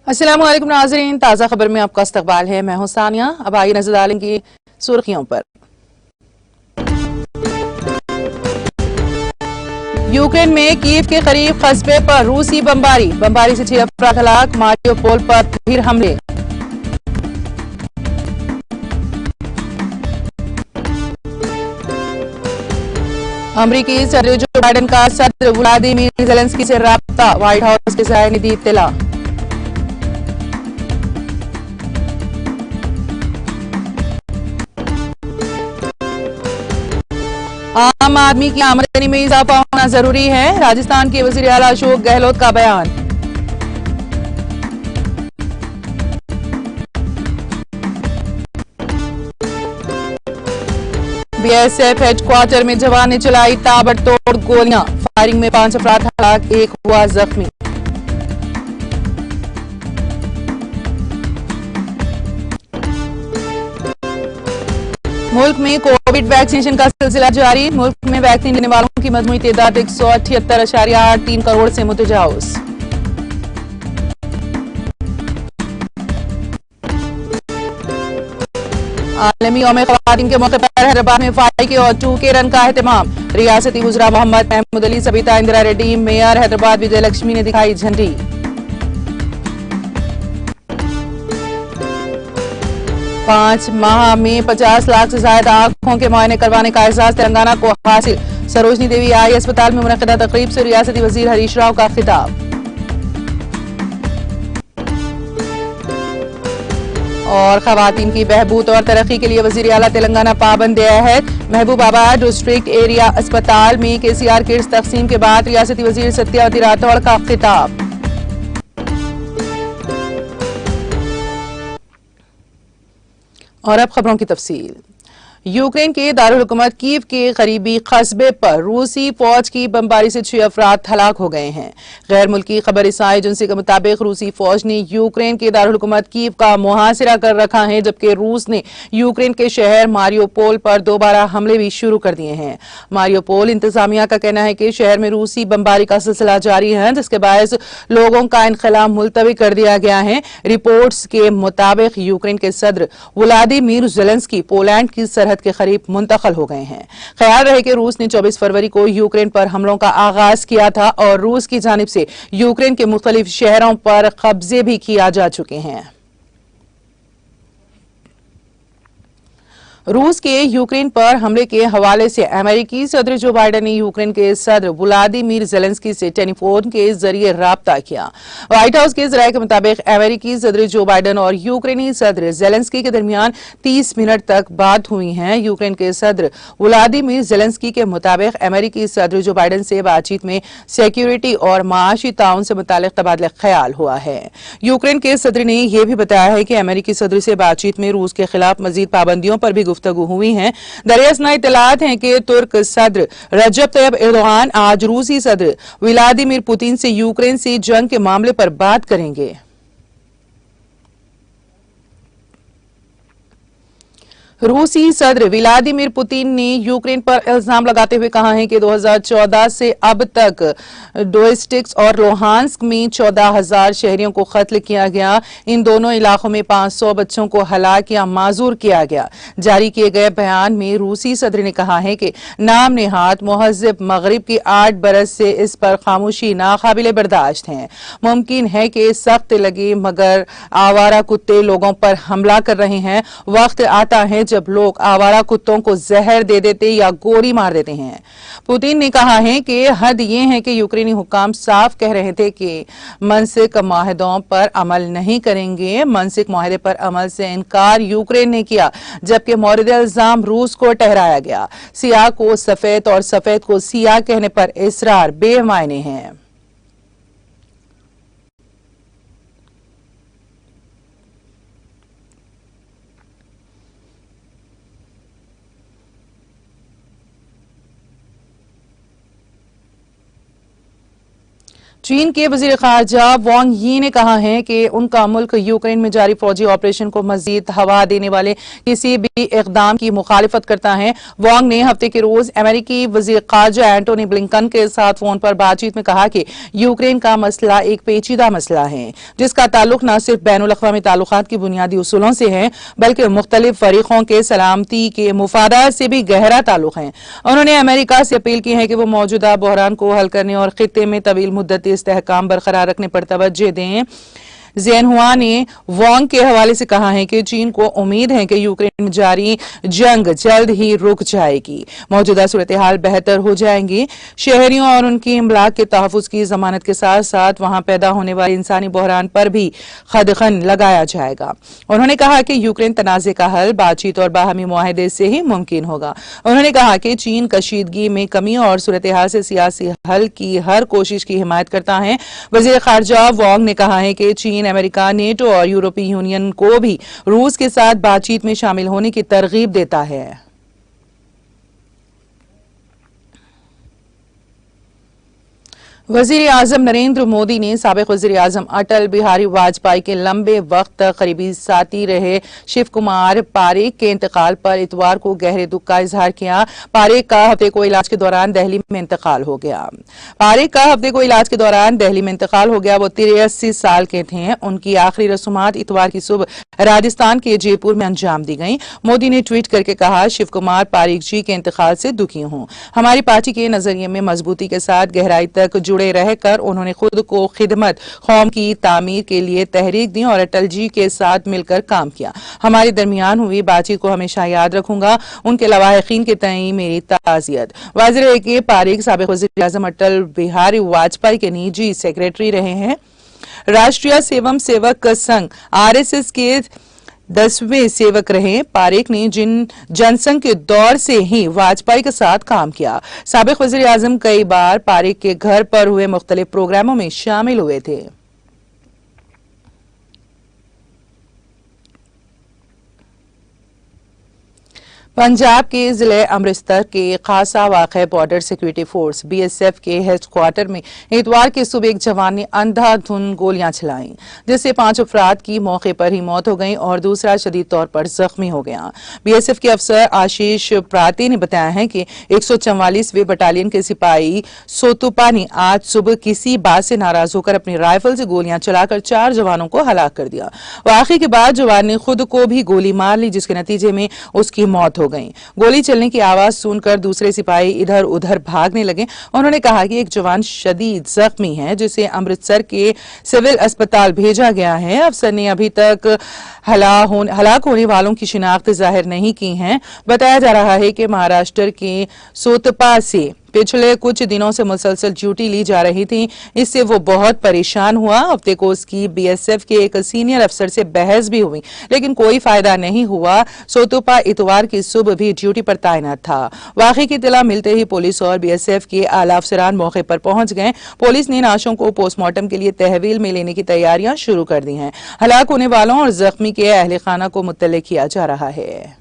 अस्सलाम वालेकुम नाज़रीन, ताज़ा खबर में आपका इस्तकबाल है। मैं हूं सानिया। अब आइए नजर डालेंगे सुर्खियों पर। यूक्रेन में कीव के करीब कस्बे पर रूसी बमबारी से 6 अफराद हलाक। मारियोपोल पर फिर हमले। अमरीकी सदर जो बाइडेन का सदर व्लादिमीर ज़ेलेंस्की से राब्ता। व्हाइट हाउस के ज़राए ने दी इत्तला। आम आदमी की आमदनी में इजाफा होना जरूरी है, राजस्थान के वजीर आला अशोक गहलोत का बयान। बीएसएफ हेडक्वार्टर में जवान ने चलाई ताबड़तोड़ गोलियां। फायरिंग में 5 अफराद हलाक, एक हुआ जख्मी। मुल्क में कोविड वैक्सीनेशन का सिलसिला जारी। मुल्क में वैक्सीन लेने वालों की मजमूई तादाद 178.83 करोड़ से मुतजावज। आलमी यौम ख़वातीन के मौके पर हैदराबाद में 5K और 2K रन का एहतमाम। रियासती वज़रा मोहम्मद महमूद अली, सबिता इंदिरा रेड्डी, मेयर हैदराबाद विजय लक्ष्मी ने दिखाई झंडी। 5 माह में 50 लाख से ज्यादा आंखों के मुआयने करवाने का एजाज तेलंगाना को हासिल। सरोजनी देवी आई अस्पताल में मुनक़िदा तकरीब से रियासती वजीर हरीश राव का खिताब। और खवातीन की बहबूद और तरक्की के लिए वजीर आला तेलंगाना पाबंद अहद। महबूबाबाद डिस्ट्रिक्ट एरिया अस्पताल में KCR किट्स तकसीम के बाद रियासती वजीर सत्यावती राठौड़ का खिताब। और अब खबरों की तफसील। यूक्रेन के दारुल हुकूमत कीव के करीबी कस्बे पर रूसी फौज की बमबारी से 6 अफराद हलाक हो गए हैं। गैर मुल्की खबर रसाई एजेंसी के मुताबिक रूसी फौज ने यूक्रेन के दारुल हुकूमत कीव का मुहासिरा कर रखा है, जबकि रूस ने यूक्रेन के शहर मारियोपोल पर दोबारा हमले भी शुरू कर दिए हैं। मारियोपोल इंतजामिया का कहना है कि शहर में रूसी बमबारी का सिलसिला जारी है, जिसके बायस लोगों का इनखला मुलतवी कर दिया गया है। रिपोर्ट्स के मुताबिक यूक्रेन के सदर व्लादिमीर ज़ेलेंस्की पोलैंड की सरहद के करीब मुंतकिल हो गए हैं। ख्याल रहे कि रूस ने 24 फरवरी को यूक्रेन पर हमलों का आगाज किया था और रूस की जानिब से यूक्रेन के मुख्तलिफ शहरों पर कब्जे भी किया जा चुके हैं। रूस के यूक्रेन पर हमले के हवाले से अमेरिकी सदर जो बाइडेन ने यूक्रेन के सदर व्लादिमीर ज़ेलेंस्की से टेलीफोन के जरिए राब्ता किया। व्हाइट हाउस के जराये के मुताबिक अमेरिकी सदर जो बाइडेन और यूक्रेनी सदर ज़ेलेंस्की के दरमियान 30 मिनट तक बात हुई है। यूक्रेन के सदर व्लादिमीर ज़ेलेंस्की के मुताबिक अमेरिकी सदर जो बाइडेन से बातचीत में सिक्योरिटी और माशी ताउन से मुतालिक तबादला ख्याल हुआ है। यूक्रेन के सदर ने यह भी बताया है कि अमेरिकी सदर से बातचीत में रूस के खिलाफ मजीद पाबंदियों पर भी गुफ्तगू हुई है। दरियासना इत्तलात हैं कि तुर्क सदर रजब तैयब एर्दोगान आज रूसी सदर व्लादिमीर पुतिन से यूक्रेन से जंग के मामले पर बात करेंगे। रूसी सदर व्लादिमीर पुतिन ने यूक्रेन पर इल्जाम लगाते हुए कहा है कि 2014 से अब तक डोनेट्स्क और लुहांस्क में 14,000 शहरियों को कत्ल किया गया। इन दोनों इलाकों में 500 बच्चों को हलाक या माजूर किया गया। जारी किए गए बयान में रूसी सदर ने कहा है कि नाम नेहाद मुहज़्ज़ब मगरिब की 8 बरस से इस पर खामोशी नाकाबिले बर्दाश्त है। मुमकिन है कि सख्त लगे मगर आवारा कुत्ते लोगों पर हमला कर रहे हैं। वक्त आता है जब लोग आवारा कुत्तों को जहर दे देते या गोली मार देते हैं। पुतिन ने कहा है कि हद ये है कि यूक्रेनी हुकाम साफ कह रहे थे कि मानसिक माहदों पर अमल नहीं करेंगे। मानसिक माहदे पर अमल से इनकार यूक्रेन ने किया, जबकि मौरिद इल्जाम रूस को ठहराया गया। सियाह को सफेद और सफेद को सियाह कहने पर इसरार बेमायने हैं। चीन के वजीर खारजा वांग यी ने कहा है कि उनका मुल्क यूक्रेन में जारी फौजी ऑपरेशन को मजीद हवा देने वाले किसी भी इकदाम की मुखालिफत करता है। वांग ने हफ्ते के रोज अमेरिकी वजीर खारजा एंटोनी ब्लिंकन के साथ फोन पर बातचीत में कहा कि यूक्रेन का मसला एक पेचीदा मसला है जिसका ताल्लुक न सिर्फ बैनुल अक़वामी ताल्लुकात की बुनियादी उसूलों से है बल्कि मुख्तलिफ फरीकों के सलामती के मुफादात से भी गहरा ताल्लुक है। उन्होंने अमेरिका से अपील की है कि वो मौजूदा बहरान को हल करने और खित्ते में तवील मुद्दत इस्तेहकाम बरकरार रखने पर तवज्जो दें। ज़ेनहुआ ने वांग के हवाले से कहा है कि चीन को उम्मीद है कि यूक्रेन में जारी जंग जल्द ही रुक जाएगी, मौजूदा सूरत हाल बेहतर हो जाएंगी। शहरियों और उनकी इमलाक के तहफ़्फ़ुज़ की जमानत के साथ साथ वहां पैदा होने वाले इंसानी बहरान पर भी खदखन लगाया जाएगा। उन्होंने कहा कि यूक्रेन तनाज़े का हल बातचीत और बाहमी मुआहदे से ही मुमकिन होगा। उन्होंने कहा कि चीन कशीदगी में कमी और सूरत हाल से सियासी हल की हर कोशिश की हिमायत करता है। वज़ीर ख़ारजा वांग ने कहा है कि चीन अमेरिका, नेटो और यूरोपीय यूनियन को भी रूस के साथ बातचीत में शामिल होने की तरगीब देता है। वजीर आजम नरेंद्र मोदी ने साबिक वजीर आजम अटल बिहारी वाजपेयी के लंबे वक्त तक करीबी साथी रहे शिव कुमार पारेख के इंतकाल पर इतवार को गहरे दुख का इजहार किया। पारेख का हफ्ते को इलाज के दौरान दिल्ली में इंतकाल हो गया। वो 83 साल के थे। उनकी आखिरी रसूमात इतवार की सुबह राजस्थान के जयपुर में अंजाम दी गई। मोदी ने ट्वीट करके कहा, शिव कुमार पारेख जी के इंतकाल से दुखी हूं। हमारी पार्टी के नजरिए में मजबूती के साथ गहराई तक जुड़े रहकर उन्होंने खुद को खिदमत, कौम की तामीर के लिए तहरीक दी और अटल जी के साथ मिलकर काम किया। हमारे दरमियान हुई बातचीत को हमेशा याद रखूंगा। उनके लवाहिकीन के तई मेरी ताज़ियत। वाज़ेह है कि पारेख साबिक वज़ीर आज़म अटल बिहारी वाजपेयी के निजी सेक्रेटरी रहे हैं। राष्ट्रीय सेवम सेवक संघ RSS के 10वें सेवक रहे। पारेख ने जनसंघ के दौर से ही वाजपेयी के साथ काम किया। साबिक वज़ीर आज़म कई बार पारेख के घर पर हुए मुख्तलिफ प्रोग्रामों में शामिल हुए थे। पंजाब के जिले अमृतसर के खासा वाक़े बॉर्डर सिक्योरिटी फोर्स BSF के हेडक्वार्टर में इतवार की सुबह एक जवान ने अंधाधुंध गोलियां चलाईं, जिससे 5 अफराद की मौके पर ही मौत हो गई और दूसरा शदीद तौर पर जख्मी हो गया। BSF के अफसर आशीष प्राते ने बताया है कि 144वें बटालियन के सिपाही सोतुपा ने आज सुबह किसी बात से नाराज होकर अपनी राइफल से गोलियां चलाकर 4 जवानों को हलाक कर दिया। वाक़े के बाद जवान ने खुद को भी गोली मार ली, जिसके नतीजे में उसकी मौत हो गई। गोली चलने की आवाज सुनकर दूसरे सिपाही इधर उधर भागने लगे। उन्होंने कहा कि एक जवान शदीद जख्मी है, जिसे अमृतसर के सिविल अस्पताल भेजा गया है। अफसर ने अभी तक हलाक होने वालों की शिनाख्त जाहिर नहीं की है। बताया जा रहा है कि महाराष्ट्र के सोतपा से पिछले कुछ दिनों से मुसलसल ड्यूटी ली जा रही थी। इससे वो बहुत परेशान हुआ। हफ्ते को उसकी BSF के एक सीनियर अफसर से बहस भी हुई, लेकिन कोई फायदा नहीं हुआ। सोतुपा इतवार की सुबह भी ड्यूटी पर तैनात था। वाक़े की इत्तला मिलते ही पुलिस और BSF के आला अफसरान मौके पर पहुंच गए। पुलिस ने लाशों को पोस्टमार्टम के लिए तहवील में लेने की तैयारियां शुरू कर दी हैं। हलाक होने वालों और जख्मी के अहले खाना को मुत्तले किया जा रहा है।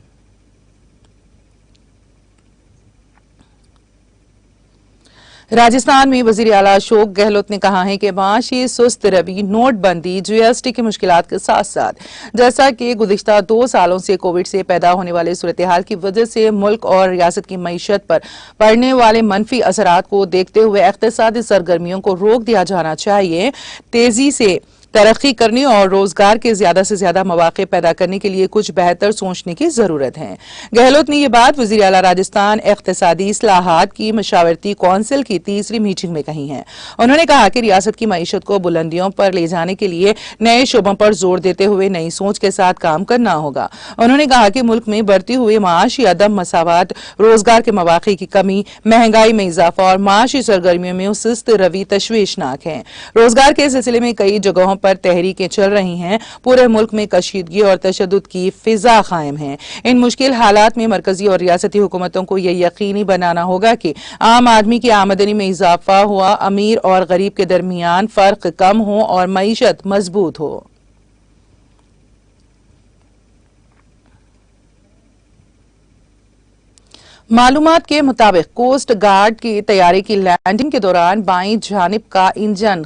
राजस्थान में वजीर आला अशोक गहलोत ने कहा है कि माशी सुस्त रवि, नोटबंदी, GST की मुश्किलात के साथ साथ जैसा कि गुज़िश्ता 2 सालों से कोविड से पैदा होने वाले सूरत हाल की वजह से मुल्क और रियासत की मईशत पर पड़ने वाले मनफी असरात को देखते हुए इक़्तिसादी सरगर्मियों को रोक दिया जाना चाहिए। तेजी से तरक्की करने और रोजगार के ज्यादा से ज्यादा मौके पैदा करने के लिए कुछ बेहतर सोचने की जरूरत है। गहलोत ने यह बात वज़ीर आला राजस्थान इक़्तिसादी इस्लाहात की मशावरती कौंसिल की 3री मीटिंग में कही है। उन्होंने कहा कि रियासत की मईशत को बुलंदियों पर ले जाने के लिए नए शोबों पर जोर देते हुए नई सोच के साथ काम करना होगा। उन्होंने कहा कि मुल्क में बढ़ती हुई माशी अदम मसावत, रोजगार के मौके की कमी, महंगाई में इजाफा और माशी सरगर्मियों में सुस्त रवि तशवीशनाक है। रोजगार के सिलसिले में कई जगहों पर तहरीकें चल रही हैं। पूरे मुल्क में कशीदगी और तशद्दुद की फिजा कायम है। इन मुश्किल हालात में मरकजी और रियासती हुकूमतों को यह यकीनी बनाना होगा कि आम आदमी की आमदनी में इजाफा हुआ, अमीर और गरीब के दरमियान फर्क कम हो और मईशत मजबूत हो। मालूमात के मुताबिक कोस्ट गार्ड की तैयारी की लैंडिंग के दौरान बाईं जानिब का इंजन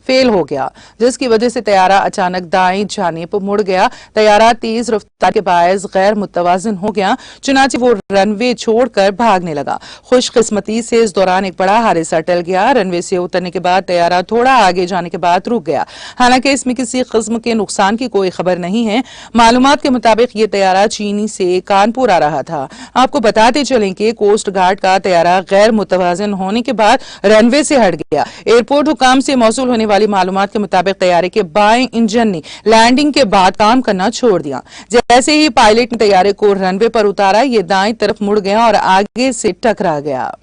फेल हो गया, जिसकी वजह से तैयारा अचानक दाएं जानिब मुड़ गया। तैयारा तेज रफ्तार के बायस गैर मुतवाजिन हो गया, चुनाचे वो रनवे छोड़कर भागने लगा। खुशकिस्मती से इस दौरान एक बड़ा हादसा टल गया। रनवे से उतरने के बाद तैयारा थोड़ा आगे जाने के बाद रुक गया। हालांकि इसमें किसी किस्म के नुकसान की कोई खबर नहीं है। मालूमात के मुताबिक ये तैयारा चीनी से कानपुर आ रहा था। आपको बताते चलें कि कोस्ट गार्ड का तैयारा गैर मुतवाजिन होने के बाद रनवे से हट गया। एयरपोर्ट हुकाम से मौसूल होने वाली मालूमात के मुताबिक तैयारे के बाएं इंजन ने लैंडिंग के बाद काम करना छोड़ दिया। जैसे ही पायलट ने तैयारे को रनवे पर उतारा, ये दाएं तरफ मुड़ गया और आगे से टकरा गया।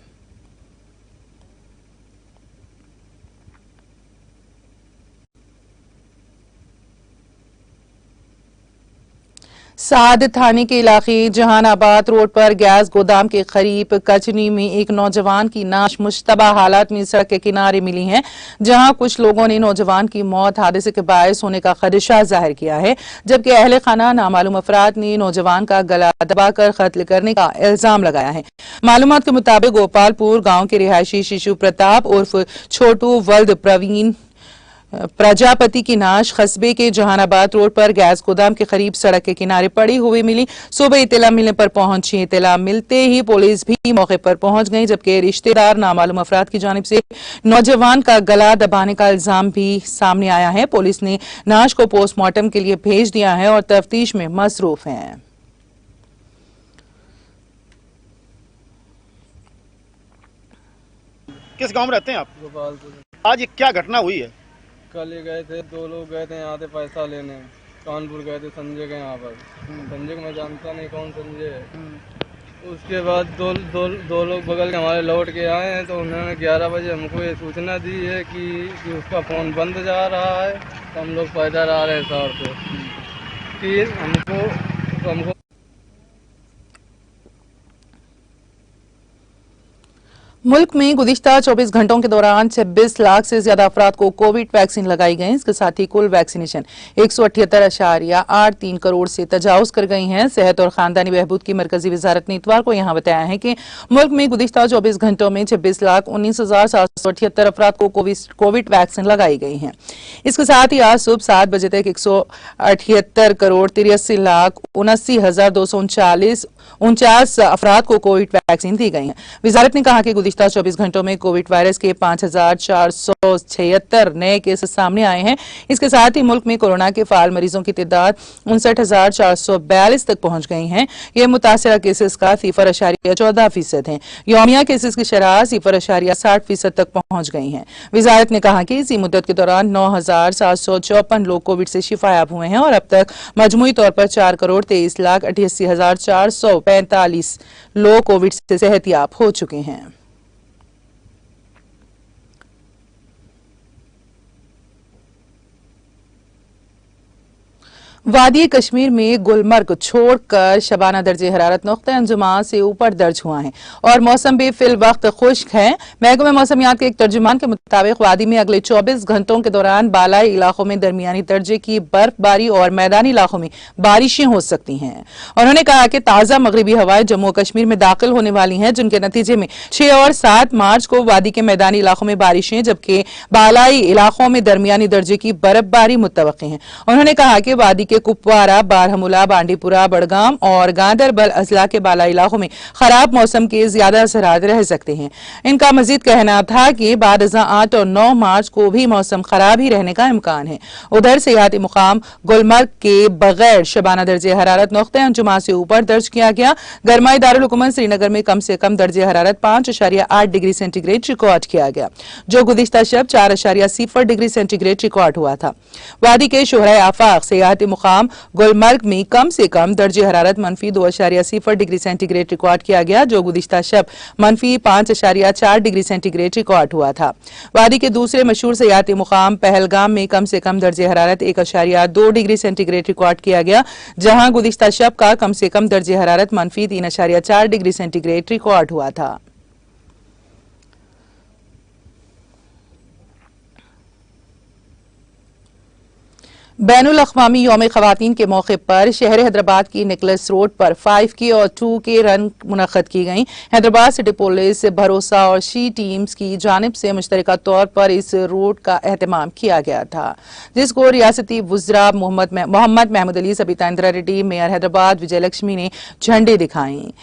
साद थाने के इलाके जहानाबाद रोड पर गैस गोदाम के करीब कचनी में एक नौजवान की नाश मुश्तबा हालात में सड़क के किनारे मिली है, जहां कुछ लोगों ने नौजवान की मौत हादसे के बायस होने का खदशा जाहिर किया है, जबकि अहले खाना नामालूम अफराद ने नौजवान का गला दबाकर कत्ल करने का इल्जाम लगाया है। मालूमात के मुताबिक गोपालपुर गांव के रिहायशी शिशु प्रताप उर्फ छोटू वल्द प्रवीण प्रजापति की नाश कस्बे के जहानाबाद रोड पर गैस गोदाम के करीब सड़क के किनारे पड़ी हुई मिली। सुबह इत्तला मिलने पर पहुंची। इत्तला मिलते ही पुलिस भी मौके पर पहुंच गई, जबकि रिश्तेदार नामालूम अफराद की जानिब से नौजवान का गला दबाने का इल्जाम भी सामने आया है। पुलिस ने नाश को पोस्टमार्टम के लिए भेज दिया है और तफ्तीश में मसरूफ है। किस गांव में रहते हैं आप? गोपालपुर। आज ये क्या घटना हुई है? कल ये गए थे, दो लोग गए थे यहाँ से पैसा लेने, कानपुर गए थे संजय के यहाँ पर। संजय को मैं जानता नहीं कौन संजय है। उसके बाद दो लोग बगल के हमारे लौट के आए हैं, तो उन्होंने 11 बजे हमको ये सूचना दी है कि उसका फ़ोन बंद जा रहा है, तो हम लोग पैदल आ रहे हैं शहर से कि हमको मुल्क में गुज़िश्ता 24 घंटों के दौरान 26 लाख से ज्यादा अफराद को कोविड वैक्सीन लगाई गई। इसके साथ ही कुल वैक्सीनेशन 178.83 करोड़ से तजावुज कर गई हैं। सेहत और खानदानी बहबूद की मरकजी वजारत ने इतवार को यहां बताया है कि मुल्क में गुज़िश्ता 24 घंटों में 26,19,778 अफराद को कोविड वैक्सीन लगाई गई है। इसके साथ ही आज सुबह 7 बजे तक 178 करोड़ 83 लाख 79,249 अफराद को कोविड वैक्सीन दी गई है। वजारत ने कहा कि गुज़िश्ता 24 घंटों में कोविड वायरस के 5,476 नए केसेस सामने आए हैं। इसके साथ ही मुल्क में कोरोना के फाल मरीजों की तादाद 59,442 तक पहुंच गई है। ये मुतासरा केसेस का 0.14% है। यौमिया केसेस की शरह 0.60% तक पहुंच गई है। वजारत ने कहा कि इसी मुद्दत के दौरान 9,754 लोग कोविड से शिफायाब हुए हैं और अब तक मजमूई तौर पर 4,23,88,445 लोग कोविड से सेहतियाब हो चुके हैं। वादी कश्मीर में गुलमर्ग छोड़कर शबाना दर्जे हरारत नुक्ते अंजुमा से ऊपर दर्ज हुआ है और मौसम भी फिल वक्त खुश्क है। महकमा मौसमियात के एक तर्जुमान के मुताबिक वादी में अगले 24 घंटों के दौरान बालाई इलाकों में दरमियानी दर्जे की बर्फबारी और मैदानी इलाकों में बारिशें हो सकती हैं। उन्होंने कहा कि ताज़ा मगरबी हवाएं जम्मू कश्मीर में दाखिल होने वाली हैं, जिनके नतीजे में 6 और 7 मार्च को वादी के मैदानी इलाकों में बारिशें, जबकि बालाई इलाकों में दरमियानी दर्जे की बर्फबारी मुतवक्की है। उन्होंने कहा कि वादी के कुपवारा, बारहमुला, बांडीपुरा, बड़गाम और गांदरबल अजला के बाला इलाकों में खराब मौसम के ज्यादा असरात रह सकते हैं। इनका मजीद कहना था कि बाद 8 और 9 मार्च को भी मौसम खराब ही रहने का इम्कान है। उधर सियाहती मुकाम गुलमर्ग के बगैर शबाना दर्जे हरारत नुक्ते अंजुमा से ऊपर दर्ज किया गया। गरमाई दारुल हुकूमत श्रीनगर में कम से कम दर्जे हरारत 5.8 डिग्री सेंटीग्रेड रिकॉर्ड किया गया, जो गुज़िश्ता शब 4.0 डिग्री सेंटीग्रेड रिकॉर्ड हुआ था। वादी के शोहराए आफाक सियाहती मुकाम गुलमर्ग में कम से कम दर्जे हरारत -2.0 डिग्री सेंटीग्रेड रिकॉर्ड किया गया, जो गुज़िश्ता शब -5.4 डिग्री सेंटीग्रेड रिकॉर्ड हुआ था। वादी के दूसरे मशहूर सियाहती मुकाम पहलगाम में कम से कम दर्जे हरारत 1.2 डिग्री सेंटीग्रेड रिकॉर्ड किया गया, जहां गुज़िश्ता शब का कम से कम दर्जे हरारत -3.4 डिग्री सेंटीग्रेड रिकॉर्ड हुआ था। बैनुल अक़वामी यौम ख़वातीन के मौके पर शहर हैदराबाद की निकलस रोड पर 5K और 2K रन मुनक़्क़द की गई। हैदराबाद सिटी पुलिस, भरोसा और शी टीम्स की जानिब से मुश्तरका तौर पर इस रोड का एहतमाम किया गया था, जिसको रियासती वज़रा मोहम्मद महमूद अली, सबिता इंदिरा रेड्डी, मेयर हैदराबाद विजय लक्ष्मी ने झंडे दिखाई।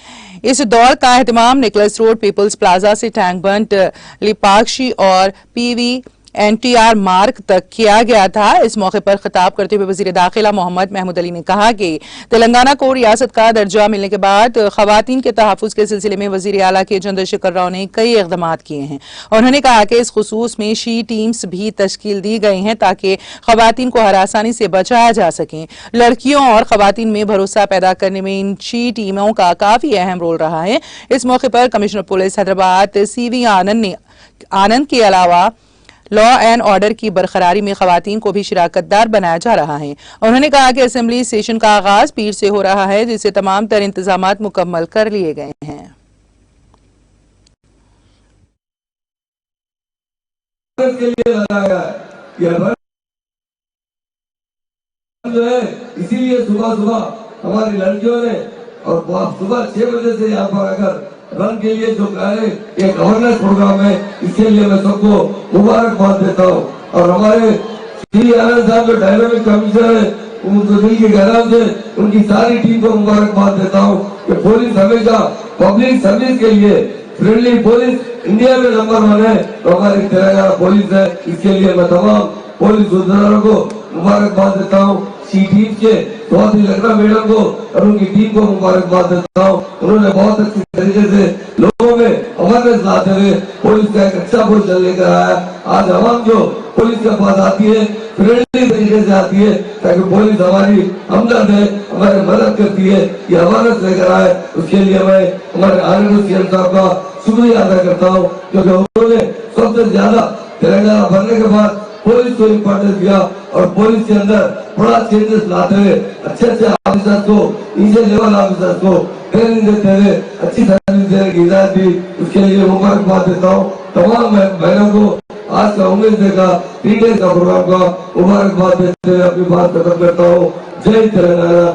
इस दौड़ का एहतमाम निकलस रोड, पीपल्स प्लाजा से टैंक बंट, लिपाक्षी और PV NTR मार्ग तक किया गया था। इस मौके पर खिताब करते हुए वजीर दाखिला मोहम्मद महमूद अली ने कहा कि तेलंगाना को रियासत का दर्जा मिलने के बाद खवातीन के तहफ़्फ़ुज़ के सिलसिले में वजीर आला के चंद्रशेखर राव ने कई इक़दाम किए हैं। उन्होंने कहा कि इस खुसूस में शी टीम्स भी तश्कील दी गई हैं ताकि खवातीन को हरासानी से बचाया जा सके। लड़कियों और खवातीन में भरोसा पैदा करने में इन शी टीमों का काफी अहम रोल रहा है। इस मौके पर कमिश्नर पुलिस हैदराबाद CV आनंद के अलावा लॉ एंड ऑर्डर की बरकरारी में खवातीन को भी शिराकतदार बनाया जा रहा है। उन्होंने कहा कि असेंबली सेशन का आगाज पीर से हो रहा है, जिससे तमाम तर इंतजामात मुकम्मल कर लिए गए हैं। के लिए लगाया है जो है, इसीलिए सुबह सुबह हमारी लड़कियों ने और सुबह 6 बजे से यहाँ पर आकर रन के लिए जो कहा है, एक अवेयरनेस प्रोग्राम है, इसके लिए मैं सबको मुबारकबाद देता हूँ। और हमारे श्री आनंद साहब जो डायनामिक कमिश्नर है, उनको दिल की गहराई से उनकी सारी टीम को मुबारकबाद देता हूँ कि पुलिस हमेशा पब्लिक सर्विस के लिए फ्रेंडली पुलिस इंडिया में नंबर 1 है, तो हमारी तेलंगाना पुलिस है। इसके लिए मैं तमाम पुलिस सुधारों को मुबारकबाद देता हूँ। सी टीम के स्वाति लखना मैडम को और उनकी टीम को मुबारकबाद देता हूँ। उन्होंने बहुत अच्छी तरीके से लोगों में अवेयरनेस लाते हुए पुलिस का एक अच्छा पोजिशन लेकर आया। आज आवाम जो पुलिस के पास आती है, फ्रेंडली तरीके से आती है, ताकि पुलिस हमारी हमदर्द है, हमारी मदद करती है, ये अवेयरनेस लेकर आए। उसके लिए मैं हमारे आनंद CM साहब का शुक्रिया अदा करता हूँ, क्योंकि उन्होंने सबसे ज्यादा तेलंगाना बनने के बाद पुलिस को इम्पोर्टेंस दिया और पुलिस के अंदर बड़ा चेंजेस लाते हुए अच्छे ऑफिसर्स को, नीचे लेवल ऑफिसर्स को ट्रेनिंग देते हुए अच्छी सर्विस देने की हिदायत दी। उसके लिए मुबारकबाद देता हूँ। तमाम बहनों को आज का उम्मीद देगा 3 डेज का प्रोग्राम का मुबारकबाद देते हुए अपनी बात खत्म करता हूँ। जय तेलंगाना।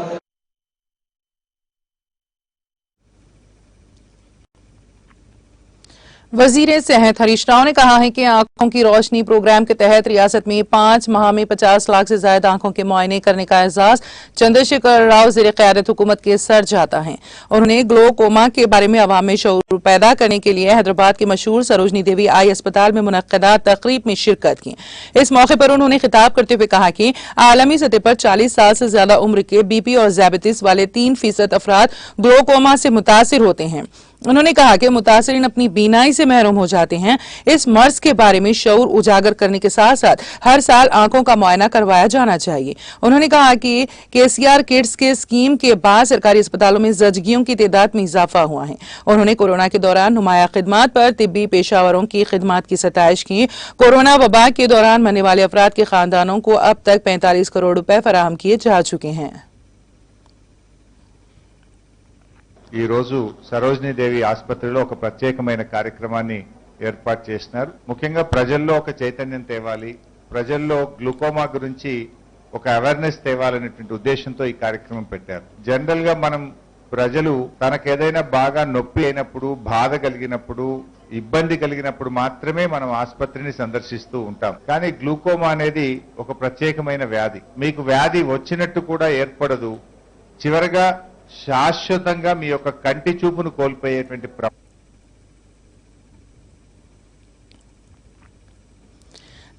वजीर सेहत हरीश राव ने कहा है कि आंखों की रोशनी प्रोग्राम के तहत रियासत में 5 माह में 50 लाख से ज्यादा आंखों के मुआयने करने का एजाज चंद्रशेखर राव ज़ेरे क़यादत हुकूमत के सर जाता है। उन्होंने ग्लोकोमा के बारे में अवाम में शऊर पैदा करने के लिए हैदराबाद के मशहूर सरोजनी देवी आई अस्पताल में मुनक्कदा तकरीब में शिरकत की। इस मौके पर उन्होंने खिताब करते हुए कहा कि आलमी सतह पर 40 साल से ज्यादा उम्र के BP और ज़ायबितिस वाले 3% अफराद ग्लोकोमा से मुतासिर होते हैं। उन्होंने कहा कि मुतासरीन अपनी बीनाई से महरूम हो जाते हैं। इस मर्ज के बारे में शऊर उजागर करने के साथ साथ हर साल आंखों का मुआयना करवाया जाना चाहिए। उन्होंने कहा कि KCR किड्स के स्कीम के बाद सरकारी अस्पतालों में जजगियों की तादाद में इजाफा हुआ है। उन्होंने कोरोना के दौरान नुमाया खिदमात पर तिब्बी पेशावरों की खिदमात की सताइश की। कोरोना वबा के दौरान मरने वाले अफराद के खानदानों को अब तक 45 करोड़ रुपए फराहम किए जा चुके हैं। ఈ రోజు సరోజినీ దేవి ఆసుపత్రిలో ఒక ప్రత్యేకమైన కార్యక్రమాన్ని ఏర్పాటు చేస్తున్నారు. ముఖ్యంగా ప్రజల్లో ఒక చైతన్యం తేవాలి, ప్రజల్లో గ్లూకోమా గురించి ఒక అవేర్నెస్ తేవాలనేటువంటి ఉద్దేశంతో ఈ కార్యక్రమం పెట్టారు. జనరల్ గా మనం ప్రజలు తనకేదైనా బాగా నొప్పి అయినప్పుడు, బాధ కలిగినప్పుడు, ఇబ్బంది కలిగినప్పుడు మాత్రమే మనం ఆసుపత్రిని సందర్శిస్తూ ఉంటాం. కానీ గ్లూకోమా అనేది ఒక ప్రత్యేకమైన వ్యాధి. మీకు వ్యాధి వచ్చినట్టు కూడా ఏర్పడదు. చివరగా శాశ్వతంగా మీ యొక్క కంటి చూపును కోల్పోయేటువంటి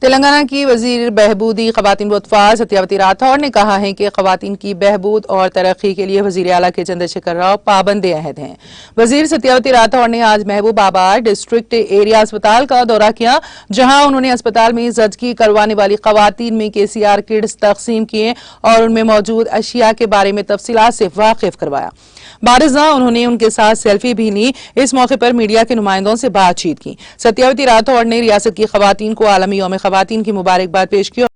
तेलंगाना की वजीर बहबूदी खवातीन वतफार सत्यावती राठौर ने कहा है कि खवातीन की बहबूद और तरक्की के लिए वजीर आला के चंद्रशेखर राव पाबंद अहद हैं। वजीर सत्यावती राठौर ने आज महबूबाबाद डिस्ट्रिक्ट एरिया अस्पताल का दौरा किया, जहां उन्होंने अस्पताल में जजगी करवाने वाली खवातीन में KCR किड्स तकसीम किए और उनमें मौजूद अशिया के बारे में तफसीलात से वाकिफ करवाया। बारिज़ा उन्होंने उनके साथ सेल्फी भी ली। इस मौके पर मीडिया के नुमाइंदों से बातचीत की। सत्यावती राठौर ने रियासत की खवातीन को आलमी यौम खवातीन की मुबारकबाद पेश की।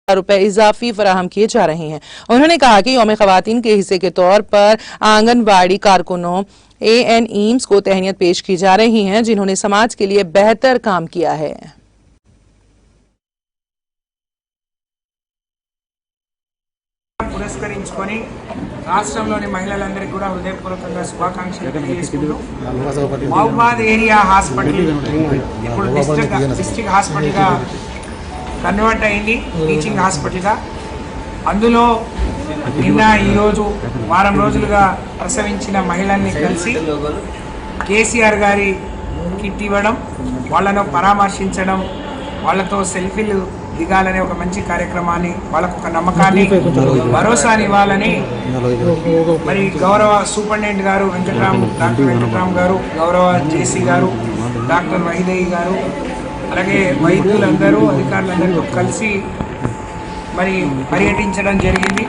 रुपए इजाफी फराहम किए जा रहे हैं। उन्होंने कहा कि यौम खवातीन के हिस्से के तौर पर आंगनबाड़ी कारकुनों ANEMs को तहनीत पेश की जा रही है, जिन्होंने समाज के लिए बेहतर काम किया है। పురస్కరించుకొని రాష్ట్రంలోని మహిళలందరికీ కూడా హృదయపూర్వకంగా శుభాకాంక్షలు తెలియజేసుకుంటూ మహబూబాద్ ఏరియా హాస్పిటల్ ఇప్పుడు డిస్ట్రిక్ట్ హాస్పిటల్గా కన్వర్ట్ అయింది, టీచింగ్ హాస్పిటల్గా. అందులో నిన్న ఈరోజు వారం రోజులుగా ప్రసవించిన మహిళల్ని కలిసి కేసీఆర్ గారి కిట్ ఇవ్వడం, వాళ్ళను పరామర్శించడం, వాళ్ళతో సెల్ఫీలు దిగాలనే ఒక మంచి కార్యక్రమాన్ని, వాళ్ళకు ఒక నమ్మకాన్ని, భరోసాని ఇవ్వాలని మరి గౌరవ సూపరింటెండెంట్ గారు డాక్టర్ వెంకట్రామ్ గారు, గౌరవ జేసీ గారు, డాక్టర్ వైదేహి గారు, అలాగే వైద్యులందరూ అధికారులందరితో కలిసి మరి పర్యటించడం జరిగింది.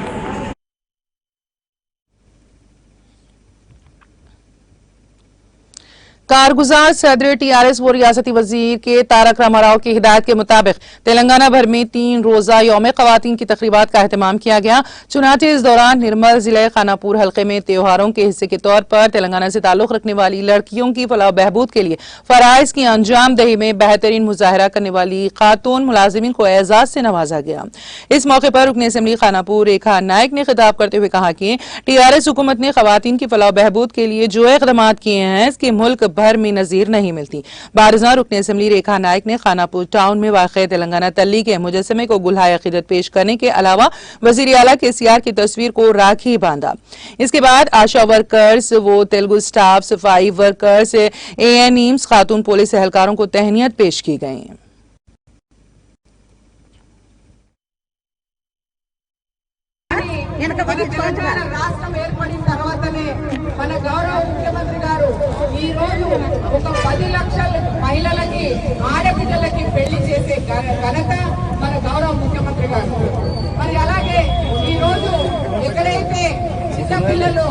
कारगुजार सदर TRS व रियासती वजीर के तारक रामाराव की हिदायत के मुताबिक तेलंगाना भर में 3 रोजा यौम खवातीन की तकरीबात का एहतमाम किया गया। चुनाचे इस दौरान निर्मल जिले खानापुर हल्के में त्योहारों के हिस्से के तौर पर तेलंगाना से ताल्लुक रखने वाली लड़कियों की फलाह बहबूद के लिए फराइज की अंजाम दही में बेहतरीन मुजाहरा करने वाली खातून मुलाजिमीन को एजाज से नवाजा गया। इस मौके पर रुकन असेंबली खानापुर रेखा नायक ने खिताब करते हुए कहा कि TRS हुकूमत ने खवातीन की फलाह बहबूद के लिए जो इकदाम किए हैं, इसकी मुल्क भर में नजीर नहीं मिलती। बारजा रुकन असेंबली रेखा नायक ने खानापुर टाउन में वाक़ तेलंगाना तल्ली के मुजस्समे को गुलहाय अकीदत पेश करने के अलावा वज़ीर आला KCR की तस्वीर को राखी बांधा। इसके बाद आशा वर्कर्स, वो तेलुगु स्टाफ, सफाई वर्कर्स, ANEMs, खातून पुलिस एहलकारों को तहनीत पेश की गई। రాష్ట్రం ఏర్పడిన తర్వాతనే మన గౌరవ ముఖ్యమంత్రి గారు ఈ రోజు ఒక 10 లక్షల మహిళలకి, ఆడబిడ్డలకి పెళ్లి చేసే ఘనత మన గౌరవ ముఖ్యమంత్రి గారు. మరి అలాగే ఈ రోజు ఎక్కడైతే చిన్న పిల్లలు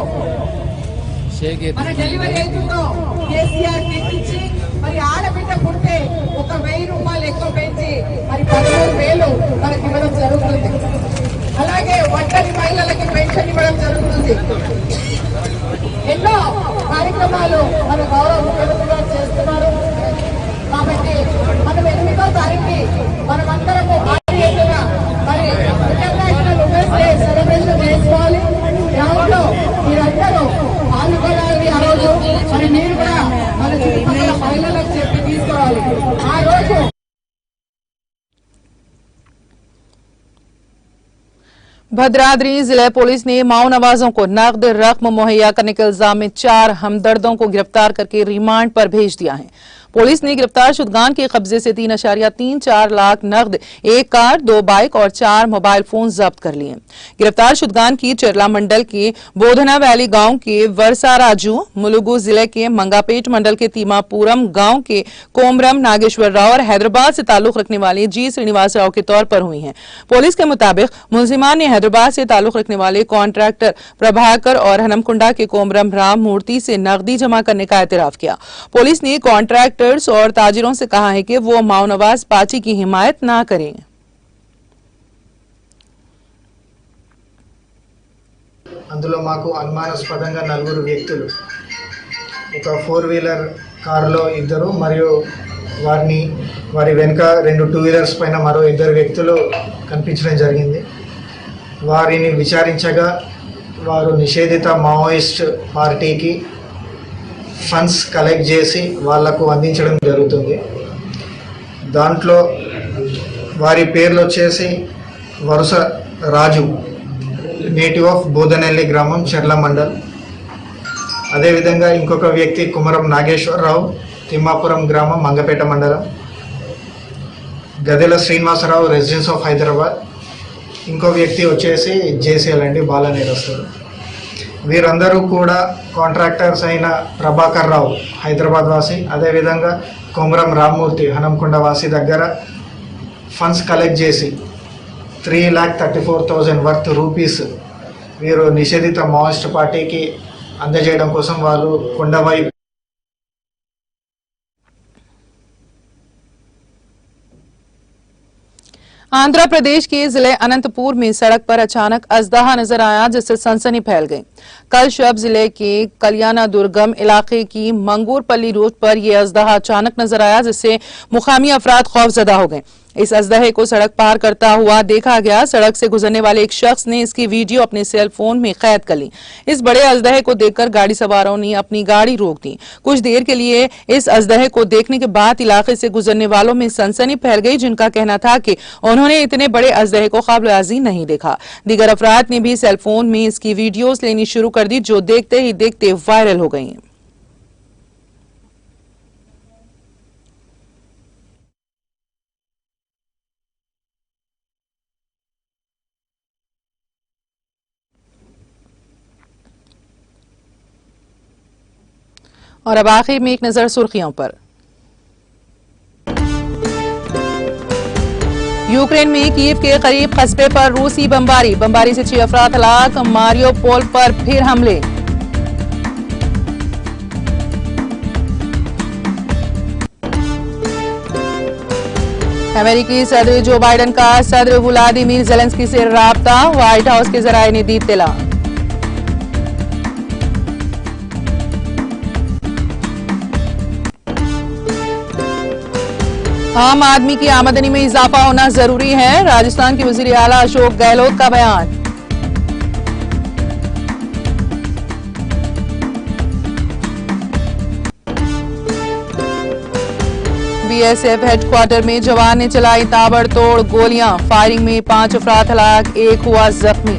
మన డెలివరీ అవుతుందో KCR తెచ్చి మరి ఆడబిడ్డ పుడితే ఒక 1000 రూపాయలు ఎక్కువ పెంచి మరి 13,000 మనకి ఇవ్వడం జరుగుతుంది. అలాగే ఒంటరి మహిళలకి పెన్షన్ ఇవ్వడం జరుగుతుంది. ఎన్నో కార్యక్రమాలు మన గౌరవ ముఖ్యమంత్రి గారు చేస్తున్నారు. కాబట్టి మనం 8వ తారీఖుకి మనమందరము ఆడియన్గా మరి ఇంటర్నేషనల్ ఉమెన్స్ డే సెలబ్రేషన్ చేసుకోవాలి. దాంట్లో మీరందరూ పాల్గొనాలి. ఆ రోజు మరి మీరు కూడా మన చుట్టుపక్కల మహిళలకు చెప్పి తీసుకోవాలి. ఆ రోజు भद्राद्री जिला पुलिस ने माओ नवाजों को नकद रकम मुहैया करने के इल्जाम में 4 हमदर्दों को गिरफ्तार करके रिमांड पर भेज दिया है। पुलिस ने गिरफ्तार शुदगान के कब्जे से 3.34 लाख नकद, 1 कार, 2 बाइक और 4 मोबाइल फोन जब्त कर लिए। गिरफ्तार शुदगान की चरला मंडल के बोधना वैली गांव के वर्षा राजू, मुलुगु जिले के मंगापेट मंडल के तीमापुरम गांव के कोमरम नागेश्वर राव और हैदराबाद से ताल्लुक रखने वाले G श्रीनिवास राव के तौर पर हुई हैं। पुलिस के मुताबिक मुलजिमान ने हैदराबाद से ताल्लुक रखने वाले कॉन्ट्रैक्टर प्रभाकर और हनमकुंडा के कोमरम राम मूर्ति से नकदी जमा करने का एतराफ किया। पुलिस ने कॉन्ट्रैक्टर और ताजिरों से कहा है कि वो माओ नवाज पार्टी की हिमायत ना करें। అందులో మాకు అనుమానాస్పదంగా 4 వ్యక్తులు, ఒక 4 వీలర్ కారులో 2 మరియు వారి వెనుక 2 2 వీలర్స్ పైన మరో 2 వ్యక్తులు కనిపించడం జరిగింది. వారిని విచారించగా వారు నిషేధిత మావోయిస్ట్ పార్టీకి ఫండ్స్ కలెక్ట్ చేసి వాళ్లకు అందించడం జరుగుతుంది. దాంట్లో వారి పేర్లు వచ్చేసి వరుస రాజు, నేటివ్ ఆఫ్ బోధనెల్లి గ్రామం, చర్ల మండల్. అదేవిధంగా ఇంకొక వ్యక్తి కుమరం నాగేశ్వరరావు, తిమ్మాపురం గ్రామం, మంగపేట మండలం. Gadela Srinivasarao, residence of Hyderabad. ఇంకో వ్యక్తి వచ్చేసి జేసీఎల్ అండి, బాల నేరస్తుడు. వీరందరూ కూడా కాంట్రాక్టర్స్ అయిన ప్రభాకర్ రావు హైదరాబాద్ వాసి, అదేవిధంగా కొమరం రామ్మూర్తి హనంకొండ వాసి దగ్గర ఫండ్స్ కలెక్ట్ చేసి 3,34,000 వర్త్ రూపీస్ వీరు నిషేధిత మావోయిస్ట్ పార్టీకి అందజేయడం కోసం వాళ్ళు కొండవై आंध्र प्रदेश के जिले अनंतपुर में सड़क पर अचानक अजदहा नजर आया, जिससे सनसनी फैल गई। कल शब जिले के कल्याणादुर्गम इलाके की मंगूरपल्ली रोड पर यह अजदहा अचानक नजर आया, जिससे मुकामी अफराद खौफजदा हो गए। इस अजदहे को सड़क पार करता हुआ देखा गया। सड़क से गुजरने वाले एक शख्स ने इसकी वीडियो अपने सेल फोन में कैद कर ली। इस बड़े अजदहे को देखकर गाड़ी सवारों ने अपनी गाड़ी रोक दी। कुछ देर के लिए इस अजदहे को देखने के बाद इलाके से गुजरने वालों में सनसनी फैल गई, जिनका कहना था कि उन्होंने इतने बड़े अजदहे को क़ाबिल-ए-आज़ी नहीं देखा। दीगर अफराद ने भी सेल फोन में इसकी वीडियोज लेनी शुरू कर दी, जो देखते ही देखते वायरल हो गई। और अब आखिर में एक नजर सुर्खियों पर। यूक्रेन में कीव के करीब कस्बे पर रूसी बमबारी से 6 अफराद हलाक। मारियोपोल पर फिर हमले। अमेरिकी सदर जो बाइडेन का सदर व्लादिमीर ज़ेलेंस्की से राब्ता, व्हाइट हाउस के जराये ने दी इत्तला। आम आदमी की आमदनी में इजाफा होना जरूरी है, राजस्थान के वजीर आला अशोक गहलोत का बयान। बीएसएफ हेडक्वार्टर में जवान ने चलाई ताबड़तोड़ गोलियां, फायरिंग में 5 अफराद हलाक, 1 हुआ जख्मी।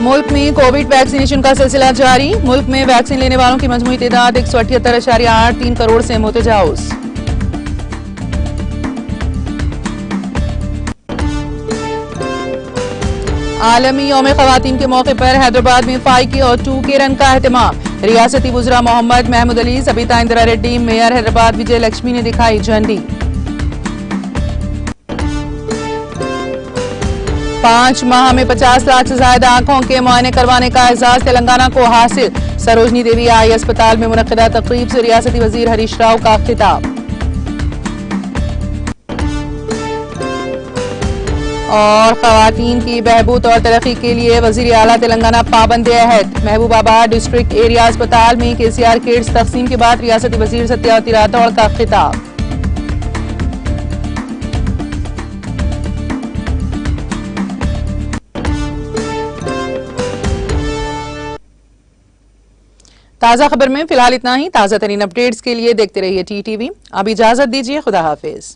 मुल्क में कोविड वैक्सीनेशन का सिलसिला जारी। मुल्क में वैक्सीन लेने वालों की मजमूई तादाद 178.83 करोड़ से मुतजाउज। आलमी यौम ख़वातीन के मौके पर हैदराबाद में 5K और 2K रन का एहतमाम। रियासती वुज़रा मोहम्मद महमूद अली, सबिता इंदिरा रेड्डी, मेयर हैदराबाद विजय लक्ष्मी ने दिखाई झंडी। 5 माह में 50 लाख से ज्यादा आंखों के मुआयने करवाने का एजाज तेलंगाना को हासिल। सरोजनी देवी आई अस्पताल में मुनक्किदा तकरीब से रियासती वजीर हरीश राव का खिताब। और खवातीन की बहबूद और तरक्की के लिए वजीर आला तेलंगाना पाबंद अहद। महबूबाबाद डिस्ट्रिक्ट एरिया अस्पताल में KCR किट्स तकसीम के बाद रियासती वजीर सत्यावती राठौड़ का खिताब। ताजा खबर में फिलहाल इतना ही। ताजा तरीन अपडेट्स के लिए देखते रहिए TTV। अब इजाजत दीजिए, खुदा हाफिज।